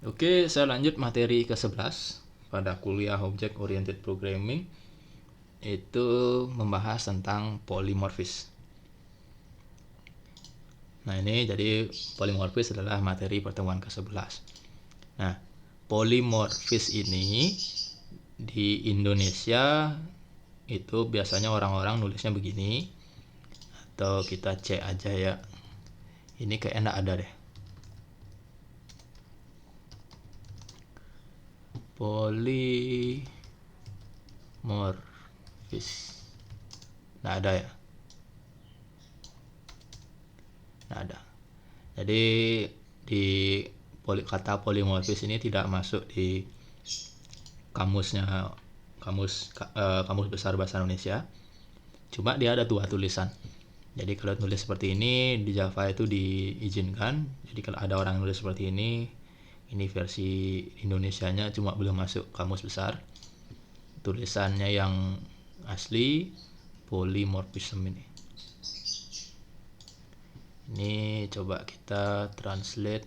Oke, saya lanjut materi ke-11 pada kuliah Object Oriented Programming. Itu membahas tentang polymorphism. Nah, ini jadi polymorphism adalah materi pertemuan ke-11. Nah, polymorphism ini di Indonesia itu biasanya orang-orang nulisnya begini, atau kita cek aja ya. Ini kayak enggak ada deh. Polymorphism. Nggak ada ya. Nggak ada. Jadi di kata polymorphism ini tidak masuk di kamusnya kamus besar bahasa Indonesia. Cuma dia ada dua tulisan. Jadi kalau tulis seperti ini di Java itu diizinkan. Jadi kalau ada orang nulis seperti ini versi Indonesianya cuma belum masuk kamus besar. Tulisannya yang asli polymorphism ini. Ini coba kita translate.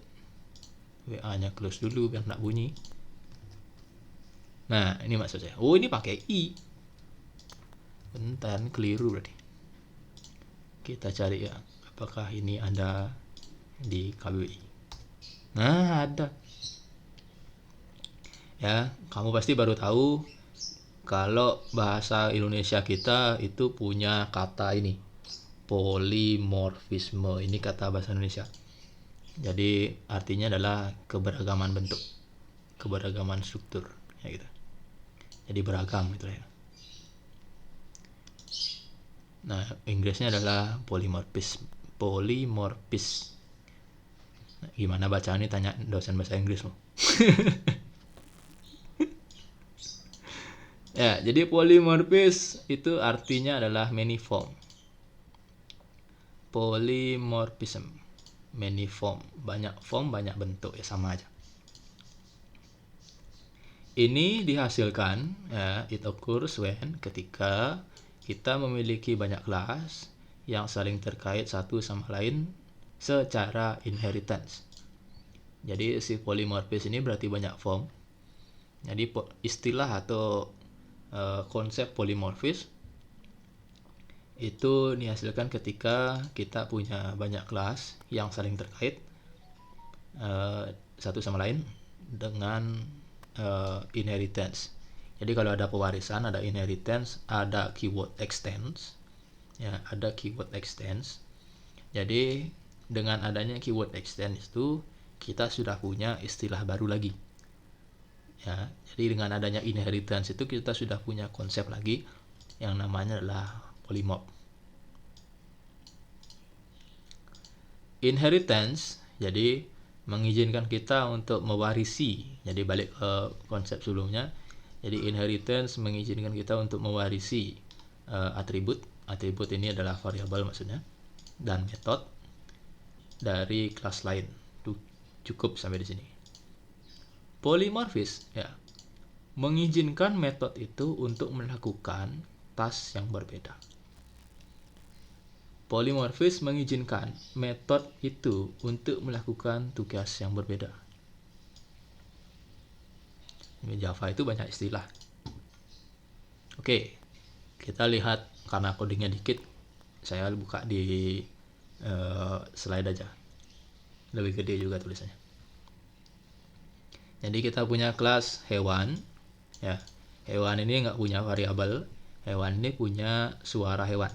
WA-nya close dulu biar nggak bunyi. Nah, ini maksud saya. Oh, ini pakai I. Bentar, keliru berarti. Kita cari ya, apakah ini ada di KBBI. Nah, ada. Ya, kamu pasti baru tahu kalau bahasa Indonesia kita itu punya kata ini. Polymorphisme. Ini kata bahasa Indonesia. Jadi artinya adalah keberagaman bentuk, keberagaman struktur, ya gitu. Jadi beragam gitu ya. Nah, Inggrisnya adalah polymorphism. Nah, gimana bacaan ini tanya dosen bahasa Inggris loh. Ya, jadi polymorphism itu artinya adalah manifold. Polymorphism, manifold, banyak form, banyak bentuk, ya sama aja. Ini dihasilkan, ya, it occurs when ketika kita memiliki banyak kelas yang saling terkait satu sama lain secara inheritance. Jadi si polymorphism ini berarti banyak form. Jadi istilah atau konsep polymorphism itu dihasilkan ketika kita punya banyak kelas yang saling terkait satu sama lain dengan inheritance. Jadi kalau ada pewarisan, ada inheritance, ada keyword extends, ya ada keyword extends. Jadi dengan adanya keyword extends itu kita sudah punya istilah baru lagi. Ya, jadi dengan adanya inheritance itu kita sudah punya konsep lagi yang namanya adalah polymorph. Inheritance jadi mengizinkan kita untuk mewarisi. Jadi balik ke konsep sebelumnya. Jadi inheritance mengizinkan kita untuk mewarisi atribut. Atribut ini adalah variabel maksudnya, dan metode dari kelas lain. Tuh, cukup sampai di sini. Polymorphism ya mengizinkan metode itu untuk melakukan task yang berbeda. Polymorphism mengizinkan metode itu untuk melakukan tugas yang berbeda. Di Java itu banyak istilah. Oke, kita lihat karena codingnya dikit, saya buka di slide aja. Lebih gede juga tulisannya. Jadi kita punya kelas hewan, ya. Hewan ini nggak punya variabel. Hewan ini punya suara hewan.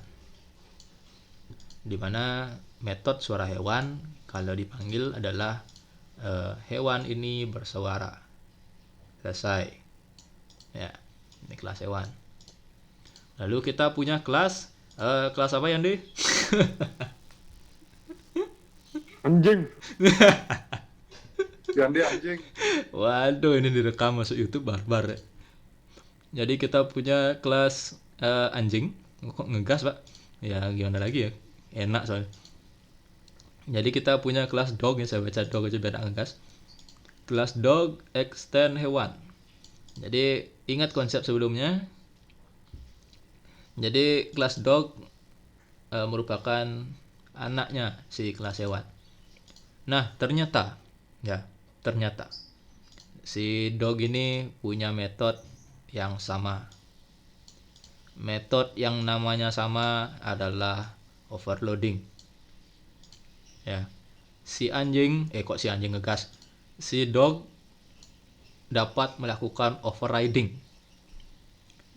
Di mana metode suara hewan kalau dipanggil adalah hewan ini bersuara. Selesai. Ya, ini kelas hewan. Lalu kita punya kelas apa ya, Andi? Anjing. Ganti anjing. Waduh, ini direkam masuk YouTube barbar. Jadi kita punya kelas anjing. Kok ngegas, Pak? Ya gimana lagi ya? Enak soalnya. Jadi kita punya kelas dog, ya saya baca dog aja biar ngegas. Kelas dog extend hewan. Jadi ingat konsep sebelumnya. Jadi kelas dog merupakan anaknya si kelas hewan. Nah, ternyata si dog ini punya metode yang sama. Metode yang namanya sama adalah overloading. Ya. Si anjing ngegas. Si dog dapat melakukan overriding.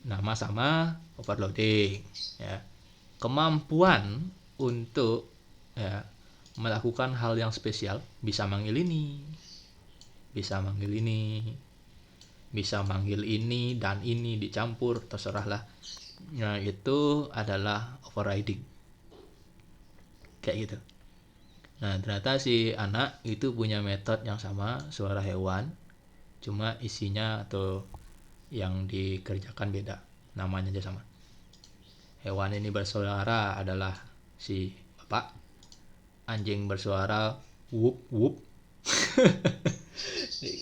Nama sama overloading, ya. Kemampuan untuk ya melakukan hal yang spesial, bisa manggil ini, bisa manggil ini, bisa manggil ini dan ini dicampur, terserahlah. Nah, itu adalah overriding. Kayak gitu. Nah, ternyata si anak itu punya metode yang sama, suara hewan, cuma isinya atau yang dikerjakan beda. Namanya aja sama. Hewan ini bersuara adalah si bapak. Anjing bersuara whoop whoop.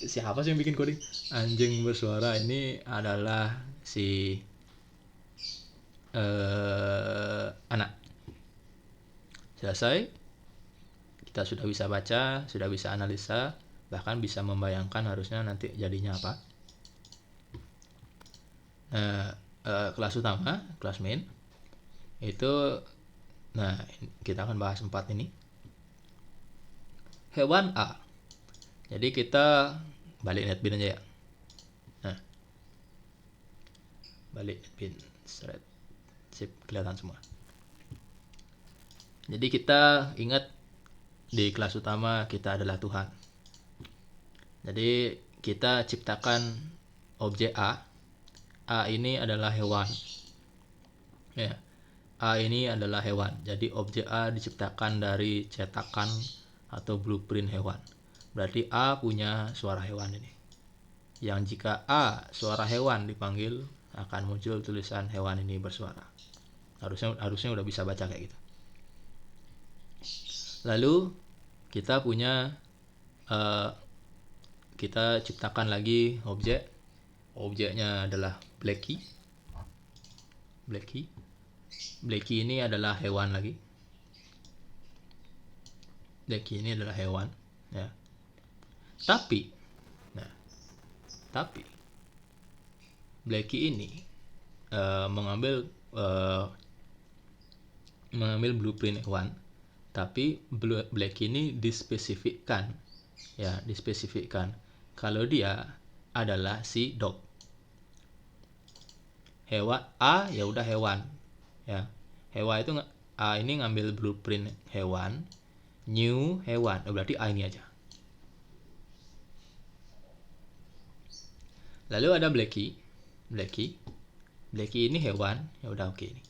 Siapa sih yang bikin coding? Anjing bersuara ini adalah si anak. Selesai. Kita sudah bisa baca, sudah bisa analisa, bahkan bisa membayangkan harusnya nanti jadinya apa. Kelas utama, kelas main itu, nah kita akan bahas 4 ini. Hewan A. Jadi kita balik netbin aja ya. Nah, balik netbin, sip, kelihatan semua. Jadi kita ingat di kelas utama kita adalah Tuhan. Jadi kita ciptakan objek A. A ini adalah hewan. Ya. A ini adalah hewan. Jadi objek A diciptakan dari cetakan atau blueprint hewan. Berarti A punya suara hewan ini. Yang jika A suara hewan dipanggil, akan muncul tulisan hewan ini bersuara. Harusnya udah bisa baca kayak gitu. Lalu kita punya kita ciptakan lagi objek. Objeknya adalah Blackie. Blackie ini adalah hewan lagi. Blackie ini adalah hewan, ya. Tapi Blackie ini mengambil blueprint hewan, tapi Blackie ini dispesifikkan kalau dia adalah si dog. Hewan A ya udah hewan, ya. Hewan itu A ini ngambil blueprint hewan, new hewan, berarti A ini aja. Lalu ada Blackie ini hewan, ya udah oke ini.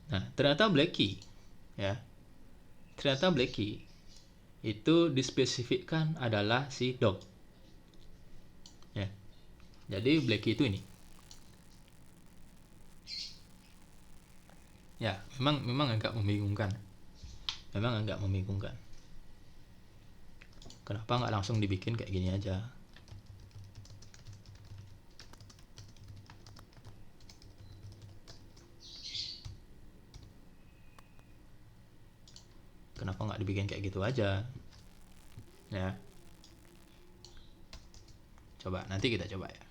Nah, ternyata Blackie itu dispesifikkan adalah si dog, ya. Jadi Blackie itu ini, ya. Memang agak membingungkan. Kenapa nggak langsung dibikin kayak gini aja? Kenapa nggak dibikin kayak gitu aja? Ya. Coba, nanti kita coba ya.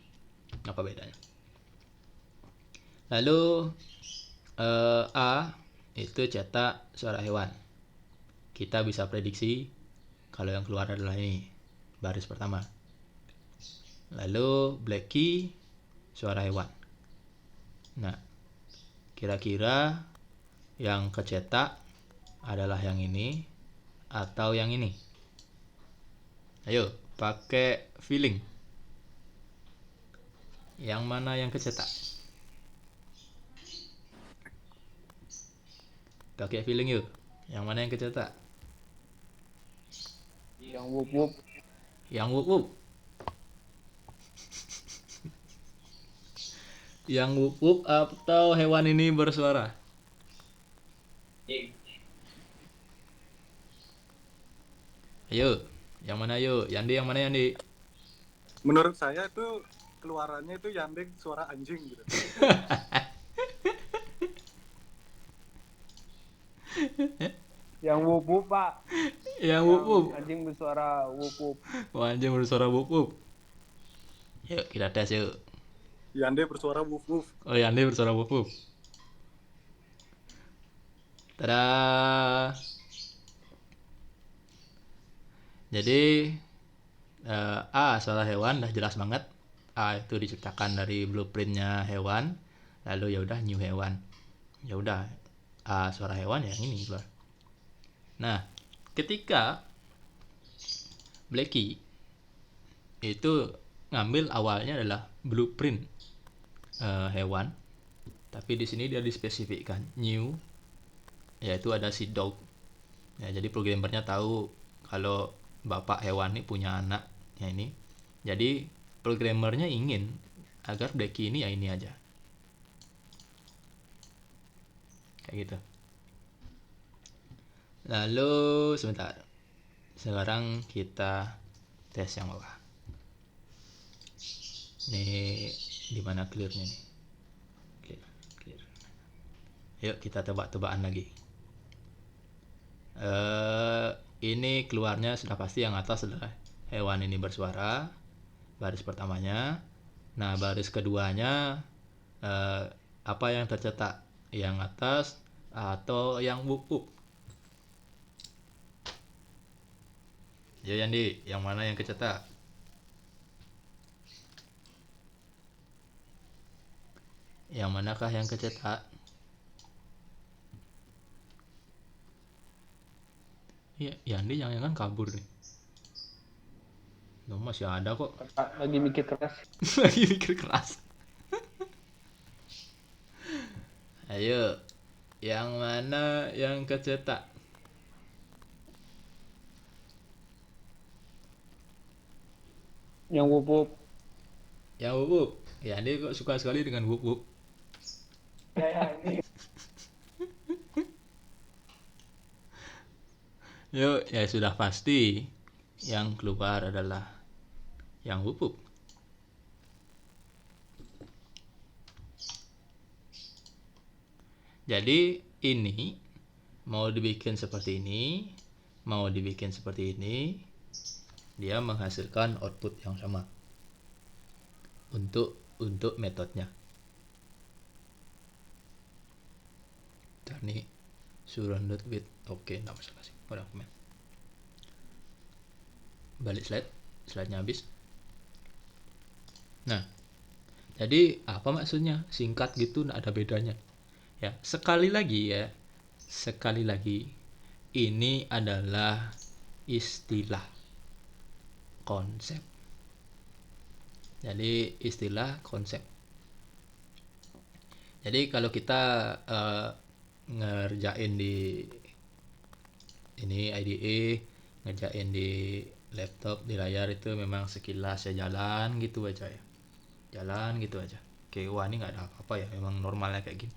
Apa bedanya? Lalu A itu cetak suara hewan. Kita bisa prediksi kalau yang keluar adalah ini, baris pertama. Lalu Blackie suara hewan. Nah, kira-kira yang kecetak adalah yang ini atau yang ini? Ayo, pakai feeling. Yang mana yang kecetak? Pakai feeling yuk. Yang mana yang kecetak? Yang whoop whoop. Yang whoop whoop. Yang whoop whoop atau hewan ini bersuara? Ayo, yang mana yuk? Yandi, yang mana Yandi? Menurut saya itu keluarannya itu Yandek suara anjing gitu. Yang whoop whoop, Pak. Yang whoop whoop. Anjing bersuara whoop whoop. Oh, anjing bersuara whoop whoop. Yuk kita tes yuk. Yande bersuara woof woof. Oh Yandi bersuara wuf wuf. Tada. Jadi A suara hewan dah jelas banget. A itu diciptakan dari blueprintnya hewan. Lalu ya udah new hewan. Ya udah A suara hewan yang ini keluar. Nah, ketika Blacky itu ngambil awalnya adalah blueprint hewan, tapi di sini dia dispesifikkan new, yaitu ada si dog. Ya, jadi programmernya tahu kalau bapak hewan ini punya anak ya ini. Jadi programmernya ingin agar Blacky ini ya ini aja. Kayak gitu. Lalu sebentar. Sekarang kita tes yang bawah. Nih di mana clearnya nih? Clear. Yuk kita tebak-tebakan lagi. Ini keluarnya sudah pasti yang atas adalah hewan ini bersuara, baris pertamanya. Nah, baris keduanya apa yang tercetak, yang atas atau yang wup wup? Ya Yandi, yang mana yang kecetak? Yang manakah yang kecetak? Iya, Yandi jangan kabur nih. Loh, masih ada kok. Kakak lagi mikir keras. Lagi mikir keras. Ayo, yang mana yang kecetak? Yang wup wup. Yang wup wup. Yandi kok suka sekali dengan wup wup. Ya ini. Yuk, ya sudah pasti yang keluar adalah yang wup wup. Jadi ini mau dibikin seperti ini, mau dibikin seperti ini, dia menghasilkan output yang sama untuk metodenya. Ntar nih surrounded with, oke, nggak masalah sih, udah komen. Balik slide-nya habis. Nah, jadi apa maksudnya? Singkat gitu, nggak ada bedanya. Ya, sekali lagi, ini adalah istilah konsep. Jadi istilah konsep. Jadi kalau kita ngerjain di ini IDE, ngerjain di laptop, di layar itu memang sekilas ya jalan gitu aja ya. Jalan gitu aja. Oke, wah ini nggak ada apa-apa ya, memang normalnya kayak gini.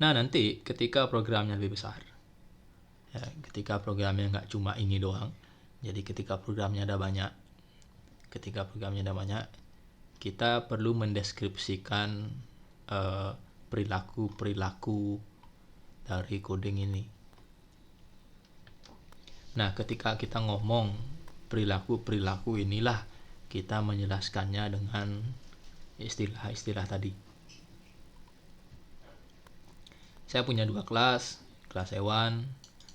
Nah, nanti ketika programnya lebih besar, ya, ketika programnya nggak cuma ini doang, jadi ketika programnya ada banyak, kita perlu mendeskripsikan perilaku dari coding ini. Nah, ketika kita ngomong perilaku inilah, kita menjelaskannya dengan istilah-istilah tadi. Saya punya dua kelas hewan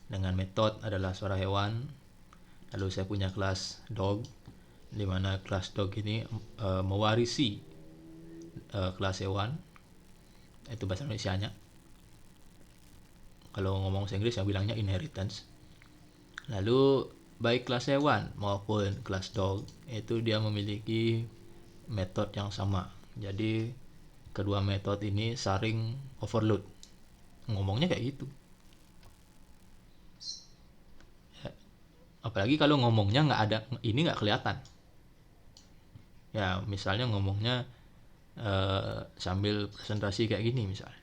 dengan metode adalah suara hewan. Lalu saya punya kelas dog, di mana kelas dog ini mewarisi kelas hewan. Itu bahasa Indonesianya. Kalau ngomong bahasa Inggris saya bilangnya inheritance. Lalu baik kelas hewan maupun kelas dog itu dia memiliki metode yang sama. Jadi kedua metode ini saling overload. Ngomongnya kayak gitu. Ya, apalagi kalau ngomongnya nggak ada, ini nggak kelihatan. Ya misalnya ngomongnya sambil presentasi kayak gini misalnya.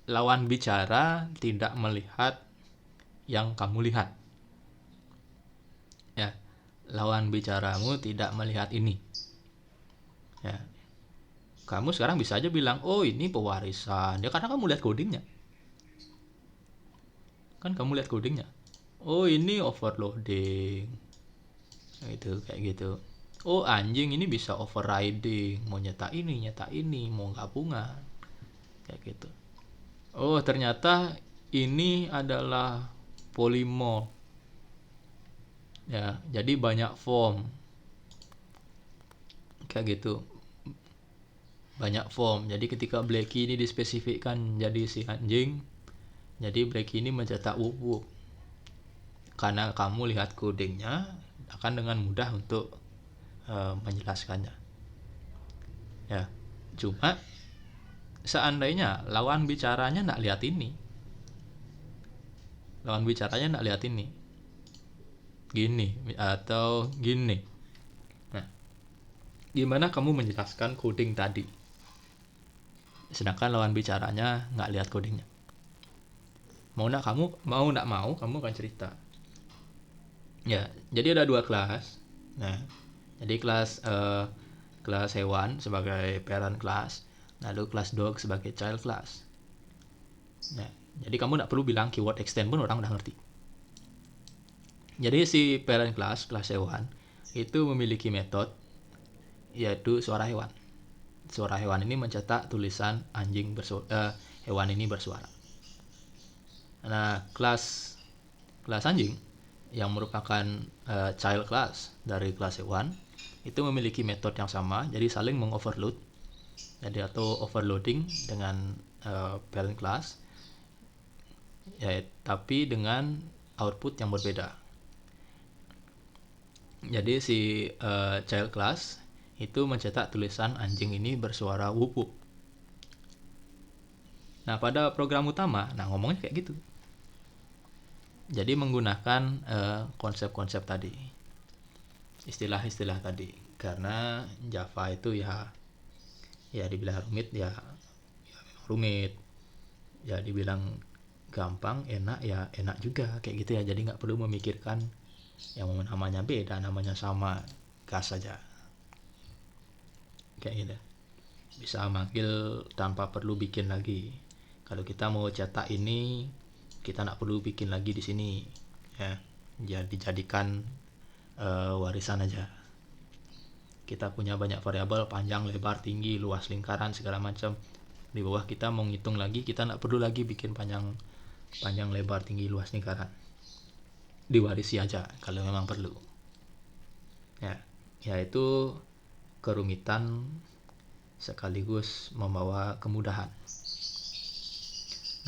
Lawan bicara tidak melihat yang kamu lihat. Ya, lawan bicaramu tidak melihat ini. Ya, kamu sekarang bisa aja bilang, oh ini pewarisan. Ya karena kamu lihat codingnya. Kan kamu lihat codingnya. Oh ini overloading. Gitu, kayak gitu. oh anjing ini bisa overriding, mau nyetak ini, mau gabungan, kayak gitu. Oh ternyata ini adalah polymorph, ya jadi banyak form, kayak gitu, banyak form. Jadi ketika Blacky ini dispesifikkan jadi si anjing, jadi Blacky ini mencetak whoop. Karena kamu lihat codingnya akan dengan mudah untuk menjelaskannya. Ya, cuma seandainya lawan bicaranya nggak lihat ini, gini atau gini. Nah, gimana kamu menjelaskan coding tadi? Sedangkan lawan bicaranya nggak lihat codingnya. Mau nggak mau kamu akan cerita. Ya, jadi ada 2 kelas. Nah, jadi kelas hewan sebagai parent class, lalu kelas dog sebagai child class. Nah, jadi kamu nggak perlu bilang keyword extend pun orang udah ngerti. Jadi si parent class, kelas hewan, itu memiliki metode yaitu suara hewan. Suara hewan ini mencetak tulisan hewan ini bersuara. Nah, kelas anjing yang merupakan child class dari kelas hewan itu memiliki metode yang sama, jadi saling mengoverload, jadi atau overloading dengan parent class, ya, tapi dengan output yang berbeda. Jadi si child class itu mencetak tulisan anjing ini bersuara whoop whoop. Nah pada program utama, ngomongnya kayak gitu. Jadi menggunakan konsep-konsep tadi, istilah-istilah tadi. Karena Java itu ya dibilang rumit ya memang rumit, ya dibilang gampang, enak ya enak juga, kayak gitu ya. Jadi nggak perlu memikirkan yang namanya beda, namanya sama, gas saja, kayak gitu. Bisa manggil tanpa perlu bikin lagi. Kalau kita mau cetak ini, kita nggak perlu bikin lagi di sini, ya. Jadi jadikan warisan aja. Kita punya banyak variabel, panjang, lebar, tinggi, luas lingkaran, segala macam. Di bawah kita mau ngitung lagi, kita nggak perlu lagi bikin panjang, lebar, tinggi, luas lingkaran. Diwarisi aja kalau memang perlu. Ya itu kerumitan sekaligus membawa kemudahan.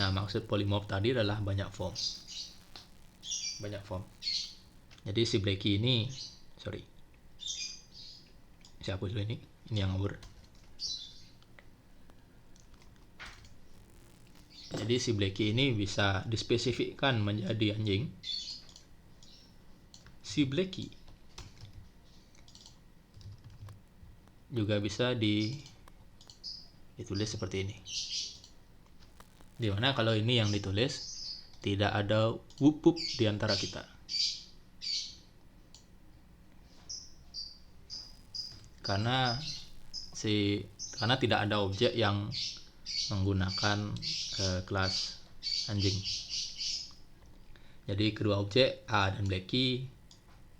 Nah, maksud polymorph tadi adalah banyak form. Jadi si Blacky ini, siapa dulu ini yang ngawur. Jadi si Blacky ini bisa dispesifikkan menjadi anjing. Si Blacky juga bisa ditulis seperti ini. Dimana kalau ini yang ditulis tidak ada whoop whoop di antara kita. Karena tidak ada objek yang menggunakan kelas anjing. Jadi kedua objek A dan Blacky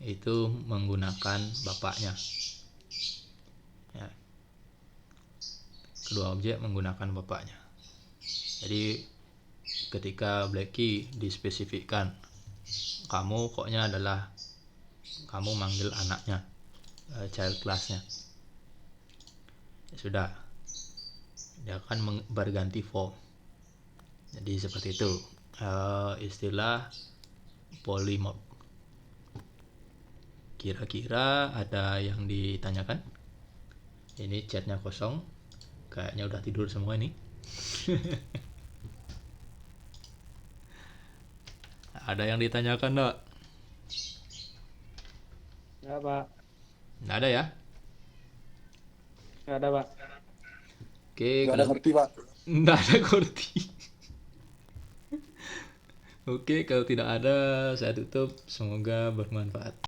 itu menggunakan bapaknya. Ya. Kedua objek menggunakan bapaknya. Jadi ketika Blacky dispesifikkan, kamu koknya adalah kamu manggil anaknya, child class-nya. Ya sudah, dia akan berganti form. Jadi seperti itu istilah polymorph. Kira-kira ada yang ditanyakan? Ini chatnya kosong, kayaknya udah tidur semua ini. Ada yang ditanyakan enggak? Nggak, Pak. Nggak ada ya? Nggak ada, Pak. Oke, Nggak ada ngerti, Pak. nggak ada ngerti. Oke, kalau tidak ada, saya tutup. Semoga bermanfaat.